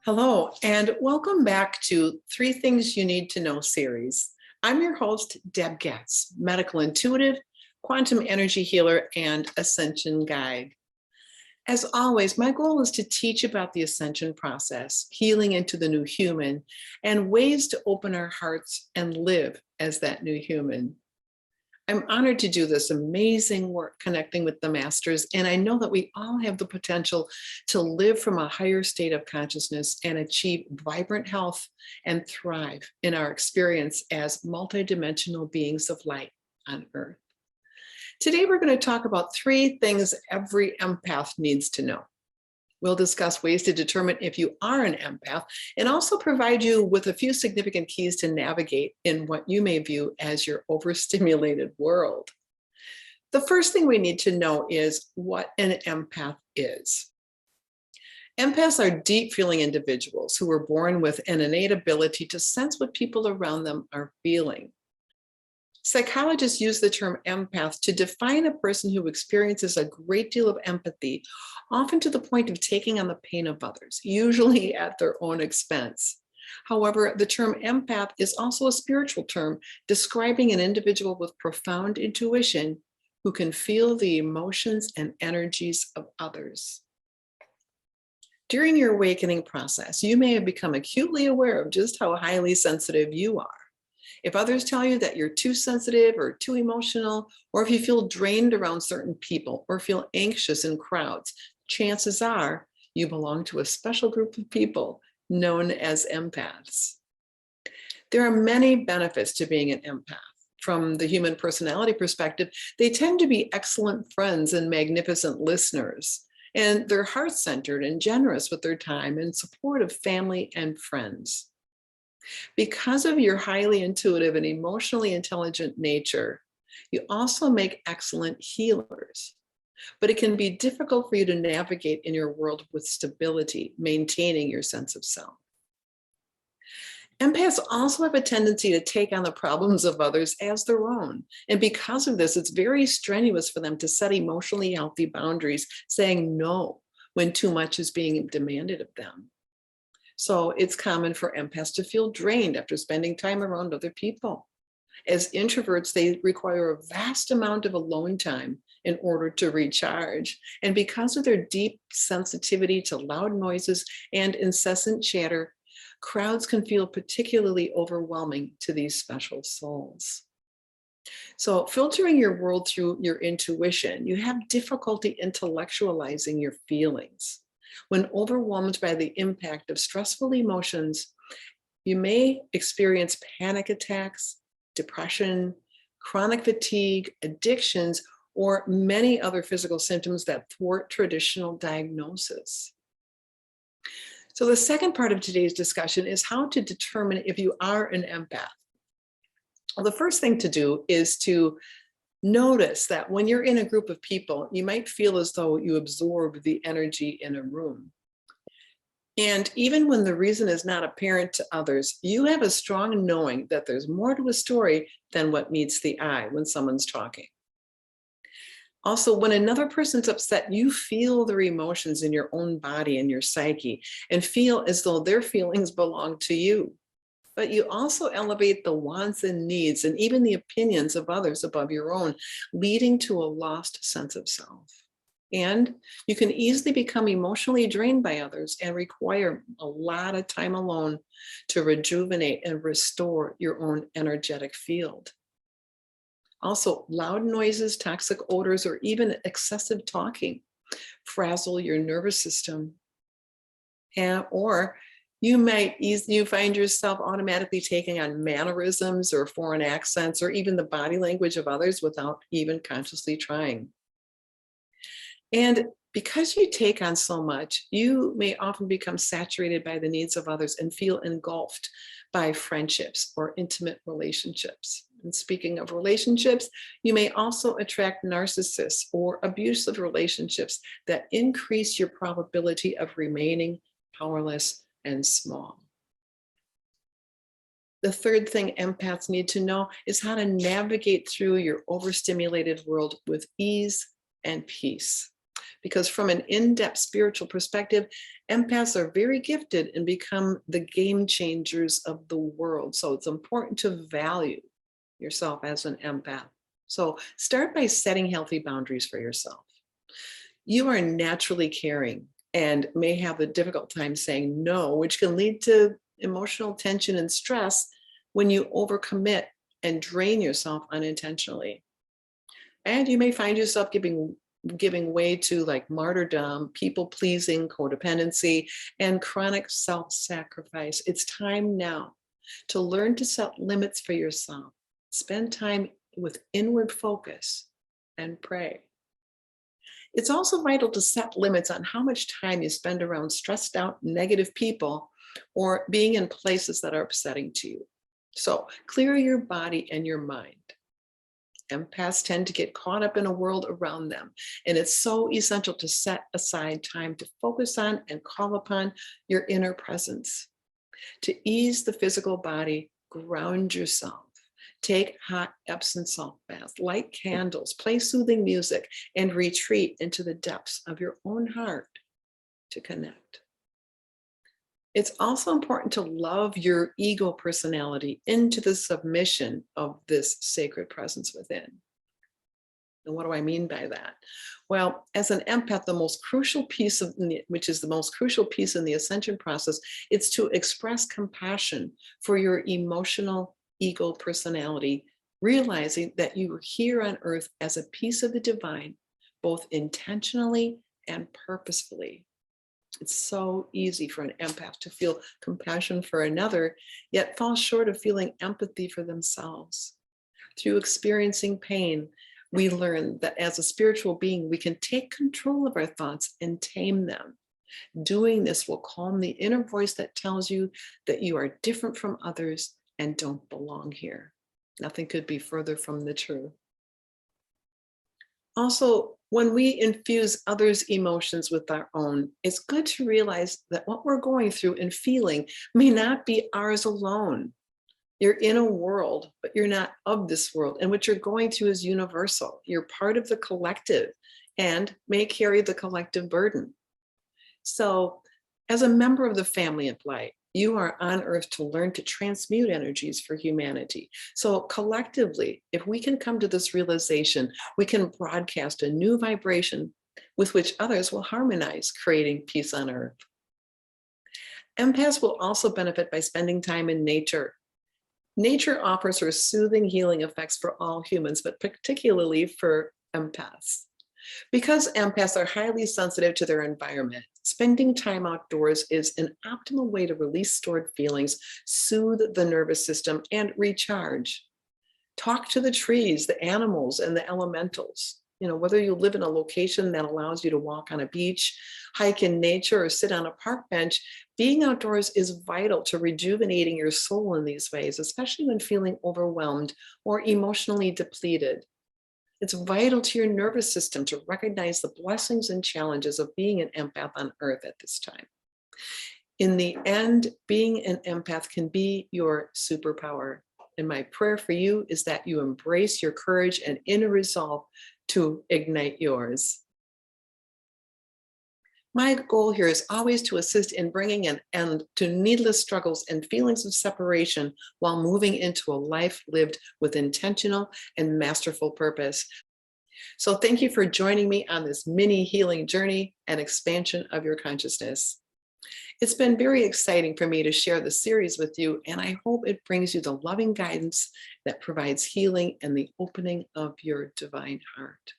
Hello, and welcome back to Three Things You Need to Know series. I'm your host, Deb Getz, medical intuitive, quantum energy healer, and ascension guide. As always, my goal is to teach about the ascension process, healing into the new human, and ways to open our hearts and live as that new human. I'm honored to do this amazing work connecting with the masters, and I know that we all have the potential to live from a higher state of consciousness and achieve vibrant health and thrive in our experience as multidimensional beings of light on Earth. Today, we're going to talk about three things every empath needs to know. We'll discuss ways to determine if you are an empath and also provide you with a few significant keys to navigate in what you may view as your overstimulated world. The first thing we need to know is what an empath is. Empaths are deep-feeling individuals who were born with an innate ability to sense what people around them are feeling. Psychologists use the term empath to define a person who experiences a great deal of empathy, often to the point of taking on the pain of others, usually at their own expense. However, the term empath is also a spiritual term describing an individual with profound intuition who can feel the emotions and energies of others. During your awakening process, you may have become acutely aware of just how highly sensitive you are. If others tell you that you're too sensitive or too emotional, or if you feel drained around certain people or feel anxious in crowds, chances are you belong to a special group of people known as empaths. There are many benefits to being an empath. From the human personality perspective, they tend to be excellent friends and magnificent listeners, and they're heart-centered and generous with their time in support of family and friends. Because of your highly intuitive and emotionally intelligent nature, you also make excellent healers. But it can be difficult for you to navigate in your world with stability, maintaining your sense of self. Empaths also have a tendency to take on the problems of others as their own. And because of this, it's very strenuous for them to set emotionally healthy boundaries, saying no when too much is being demanded of them. So it's common for empaths to feel drained after spending time around other people. As introverts, they require a vast amount of alone time in order to recharge. And because of their deep sensitivity to loud noises and incessant chatter, crowds can feel particularly overwhelming to these special souls. So filtering your world through your intuition, you have difficulty intellectualizing your feelings. When overwhelmed by the impact of stressful emotions, you may experience panic attacks, depression, chronic fatigue, addictions, or many other physical symptoms that thwart traditional diagnosis. So the second part of today's discussion is how to determine if you are an empath. Well, the first thing to do is to notice that when you're in a group of people, you might feel as though you absorb the energy in a room. And even when the reason is not apparent to others, you have a strong knowing that there's more to a story than what meets the eye when someone's talking. Also, when another person's upset, you feel their emotions in your own body and your psyche and feel as though their feelings belong to you. But you also elevate the wants and needs and even the opinions of others above your own, leading to a lost sense of self. And you can easily become emotionally drained by others and require a lot of time alone to rejuvenate and restore your own energetic field. Also, loud noises, toxic odors, or even excessive talking frazzle your nervous system. Or you might find yourself automatically taking on mannerisms or foreign accents or even the body language of others without even consciously trying. And because you take on so much, you may often become saturated by the needs of others and feel engulfed by friendships or intimate relationships. And speaking of relationships, you may also attract narcissists or abusive relationships that increase your probability of remaining powerless and small. The third thing empaths need to know is how to navigate through your overstimulated world with ease and peace. Because from an in-depth spiritual perspective, empaths are very gifted and become the game changers of the world. So it's important to value yourself as an empath. So start by setting healthy boundaries for yourself. You are naturally caring and may have a difficult time saying no, which can lead to emotional tension and stress when you overcommit and drain yourself unintentionally. And you may find yourself giving way to like martyrdom, people pleasing, codependency, and chronic self-sacrifice. It's time now to learn to set limits for yourself. Spend time with inward focus and pray. It's also vital to set limits on how much time you spend around stressed out, negative people or being in places that are upsetting to you. So clear your body and your mind. Empaths tend to get caught up in a world around them, and it's so essential to set aside time to focus on and call upon your inner presence. To ease the physical body, ground yourself. Take hot Epsom salt baths, light candles, play soothing music, and retreat into the depths of your own heart to connect. It's also important to love your ego personality into the submission of this sacred presence within. And what do I mean by that? Well, as an empath, the most crucial piece which is the most crucial piece in the ascension process, it's to express compassion for your emotional ego personality, realizing that you are here on earth as a piece of the divine, both intentionally and purposefully. It's so easy for an empath to feel compassion for another, yet fall short of feeling empathy for themselves. Through experiencing pain, we learn that as a spiritual being, we can take control of our thoughts and tame them. Doing this will calm the inner voice that tells you that you are different from others and don't belong here. Nothing could be further from the truth. Also, when we infuse others' emotions with our own, it's good to realize that what we're going through and feeling may not be ours alone. You're in a world, but you're not of this world. And what you're going through is universal. You're part of the collective and may carry the collective burden. So as a member of the family of light, you are on earth to learn to transmute energies for humanity. So collectively, if we can come to this realization, we can broadcast a new vibration with which others will harmonize, creating peace on earth. Empaths will also benefit by spending time in nature. Nature offers her soothing healing effects for all humans, but particularly for empaths. Because empaths are highly sensitive to their environment, spending time outdoors is an optimal way to release stored feelings, soothe the nervous system, and recharge. Talk to the trees, the animals, and the elementals. You know, whether you live in a location that allows you to walk on a beach, hike in nature, or sit on a park bench, being outdoors is vital to rejuvenating your soul in these ways, especially when feeling overwhelmed or emotionally depleted. It's vital to your nervous system to recognize the blessings and challenges of being an empath on earth at this time. In the end, being an empath can be your superpower. And my prayer for you is that you embrace your courage and inner resolve to ignite yours. My goal here is always to assist in bringing an end to needless struggles and feelings of separation while moving into a life lived with intentional and masterful purpose. So thank you for joining me on this mini healing journey and expansion of your consciousness. It's been very exciting for me to share the series with you, and I hope it brings you the loving guidance that provides healing and the opening of your divine heart.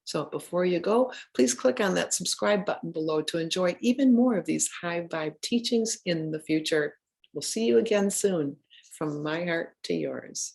So before you go, please click on that subscribe button below to enjoy even more of these high vibe teachings in the future. We'll see you again soon. From my heart to yours.